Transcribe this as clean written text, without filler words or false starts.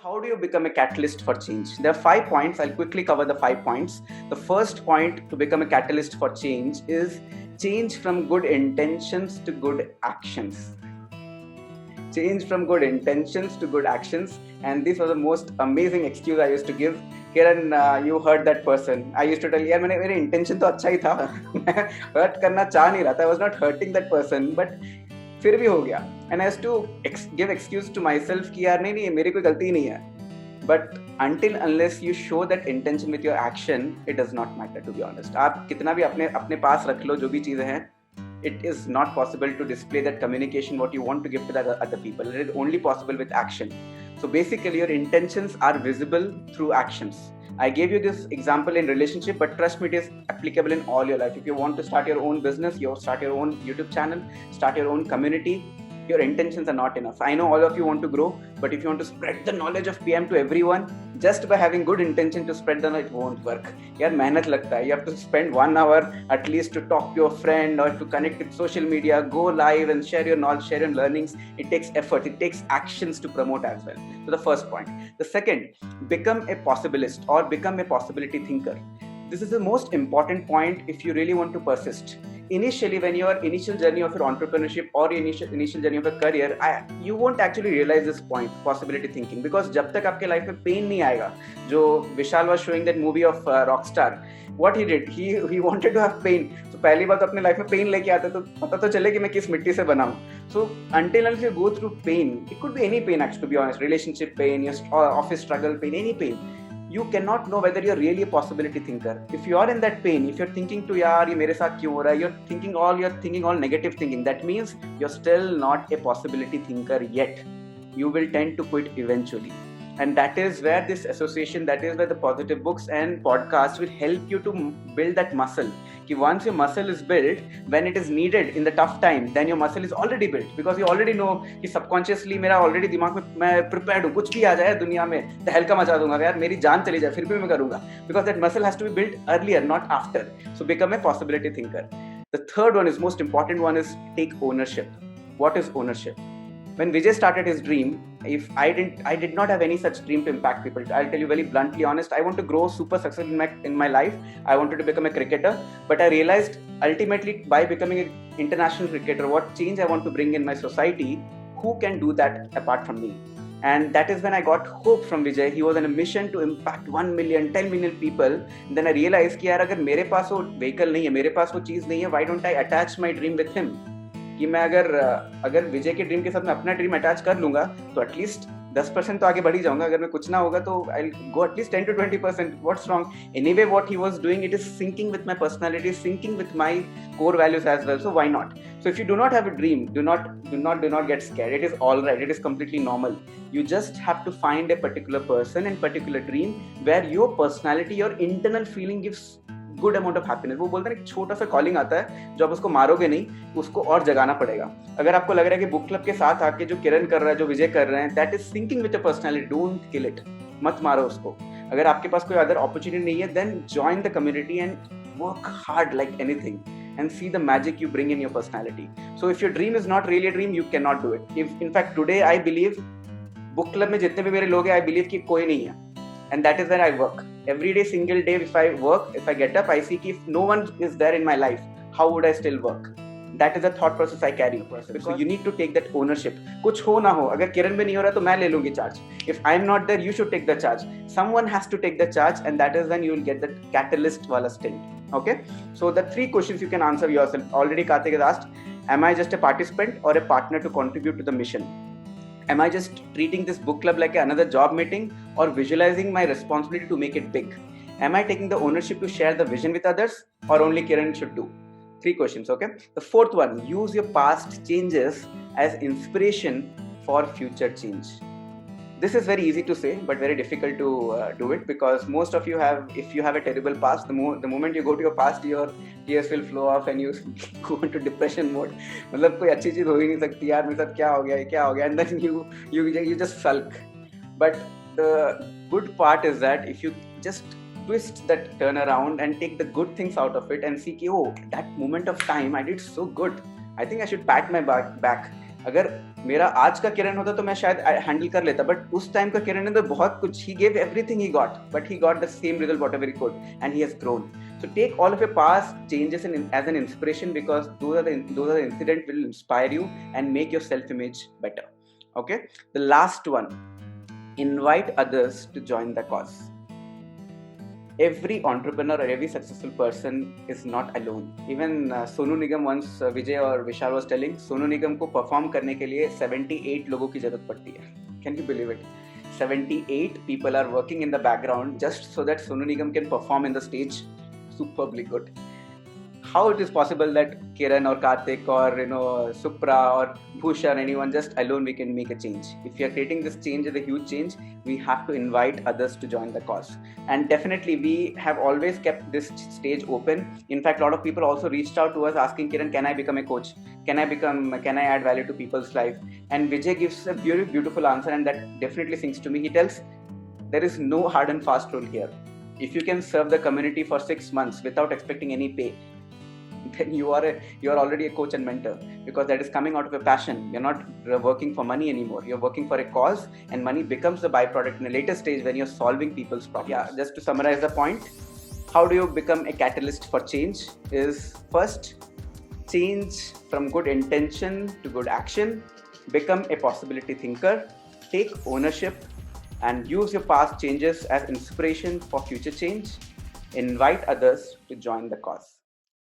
how do you become a catalyst for change? There are 5 points. I'll quickly cover the 5 points. The first point to become a catalyst for change is change from good intentions to good actions. Change from good intentions to good actions. And this was the most amazing excuse I used to give. Kiran, you heard that person. I used to tell, यार मेरे intention तो अच्छा ही था. मैं hurt करना चाह नहीं रहा था. I was not hurting that person, but फिर भी हो गया. And I used to give excuse to myself कि यार नहीं मेरी कोई गलती नहीं है. But until unless you show that intention with your action, it does not matter, to be honest. आप कितना भी अपने पास रख लो जो भी चीजें हैं, it is not possible to display that communication what you want to give to the other people. It is only possible with action. So basically your intentions are visible through actions. I gave you this example in relationship, but trust me, it is applicable in all your life. If you want to start your own business, you start your own YouTube channel, start your own community, your intentions are not enough. I know all of you want to grow, but if you want to spread the knowledge of PM to everyone, just by having good intention to spread the knowledge, it won't work. यार मेहनत लगता है. You have to spend 1 hour at least to talk to your friend or to connect with social media, go live and share your knowledge, share your learnings. It takes effort. It takes actions to promote as well. So the first point. The second, become a possibilist or become a possibility thinker. This is the most important point if you really want to persist. Initially, when your initial journey of your entrepreneurship or your initial journey of a career, you won't actually realize this point, possibility thinking, because जब तक आपके life में pain नहीं आएगा, जो विशाल was showing that movie of Rockstar, what he did, he wanted to have pain. So पहली बात अपने life में pain लेके आता तो पता तो चले कि मैं किस मिट्टी से बना हूँ. So until you go through pain, it could be any pain actually, to be honest, relationship pain, your office struggle pain, any pain. You cannot know whether you're really a possibility thinker. If you are in that pain, if you're thinking to yaar ye mere sath kyun ho raha hai, you're thinking all negative thinking, that means you're still not a possibility thinker yet. You will tend to quit eventually. And that is where this association, that is where the positive books and podcasts will help you to build that muscle. Ki once your muscle is built, when it is needed in the tough time, then your muscle is already built, because you already know कि subconsciously मेरा already दिमाग में मैं prepared हूँ, कुछ भी आ जाए दुनिया में तहलका मचा दूंगा, यार मेरी जान चली जाए फिर भी मैं करूँगा, because that muscle has to be built earlier, not after. So become a possibility thinker. The third one is most important one is take ownership. What is ownership? When Vijay started his dream, if I did not have any such dream to impact people. I'll tell you very bluntly honest, I want to grow super successful in my life. I wanted to become a cricketer, but I realized ultimately by becoming an international cricketer, what change I want to bring in my society, who can do that apart from me? And that is when I got hope from Vijay. He was on a mission to impact 1 million, 10 million people. And then I realized कि यार अगर मेरे पास वो vehicle नहीं है, मेरे पास वो चीज़ नहीं है, why don't I attach my dream with him? कि मैं अगर विजय के ड्रीम के साथ मैं अपना ड्रीम अटैच कर लूंगा तो एटलीस्ट 10% तो आगे बढ़ ही जाऊंगा. अगर मैं कुछ ना होगा तो I go at least 10 to 20%. What's wrong? Anyway what he was doing, it is syncing with my personality, syncing with my core values as well. So why not? So if you do not have a dream, do not get scared. It is all right. It is completely normal. You just have to find a particular person and particular dream where your personality, your internal feeling gives good amount of happiness. वो बोलते हैं एक छोटा सा calling आता है जो आप उसको मारोगे नहीं, उसको और जगाना पड़ेगा. अगर आपको लग रहा है कि बुक क्लब के साथ आके जो किरण कर रहा है, जो विजय कर रहे हैं, that is syncing with your personality, don't kill it, मत मारो उसको. अगर आपके पास कोई अदर अपॉर्चुनिटी नहीं है, then join the community and work hard like anything and see the magic you bring in your personality. So if your dream is not really a dream, you cannot do it. If in fact today I believe book club में जितने भी मेरे लोग हैं, I believe कि कोई नहीं है. And that is where I work. Every day, single day, if I work, if I get up, I see if no one is there in my life, how would I still work? That is the thought process I carry. So you need to take that ownership. कुछ हो ना हो, अगर किरण में नहीं हो रहा तो मैं ले लूंगी charge. If I'm not there, you should take the charge. Someone has to take the charge, and that is when you will get that catalyst wala stint. Okay? So the 3 questions you can answer yourself. Already Karthik has asked, am I just a participant or a partner to contribute to the mission? Am I just treating this book club like another job meeting or visualizing my responsibility to make it big? Am I taking the ownership to share the vision with others, or only Kiran should do? 3 questions, okay? The fourth one, use your past changes as inspiration for future change. This is very easy to say, but very difficult to do it, because most of you have, if you have a terrible past, the moment you go to your past, your tears will flow off and you go into depression mode. मतलब कोई अच्छी चीज हो ही नहीं सकती, यार मेरे साथ क्या हो गया, and then you just sulk. But the good part is that if you just twist that turn around and take the good things out of it and see, oh, that moment of time I did so good, I think I should pat my back. अगर मेरा आज का किरण होता तो मैं शायद handle कर लेता, बट उस टाइम का किरण ने तो बहुत कुछ, he gave everything he got, but he got the same result what ever he could, and he has grown. So take all of your past changes as an inspiration, because those are the incidents will inspire you and make your self-image better. Okay, the last one, invite others to join the cause. Every entrepreneur or every successful person is not alone. Even Sonu Nigam once, Vijay or Vishal was telling, Sonu Nigam को perform करने के लिए 78 लोगों की जरूरत पड़ती है. Can you believe it? 78 people are working in the background just so that Sonu Nigam can perform in the stage superbly good. How it is possible that Kiran or Karthik or Supra or Bhusha or anyone just alone we can make a change? If we are creating this change as a huge change, we have to invite others to join the cause. And definitely we have always kept this stage open. In fact, a lot of people also reached out to us asking, Kiran, can I become a coach? Can I add value to people's life? And Vijay gives a very beautiful answer, and that definitely sings to me. He tells, there is no hard and fast rule here. If you can serve the community for 6 months without expecting any pay, then you are already a coach and mentor, because that is coming out of a passion. You're not working for money anymore. You're working for a cause, and money becomes the byproduct in a later stage when you're solving people's problems. Yeah, just to summarize the point, how do you become a catalyst for change is, first, change from good intention to good action, become a possibility thinker, take ownership, and use your past changes as inspiration for future change. Invite others to join the cause.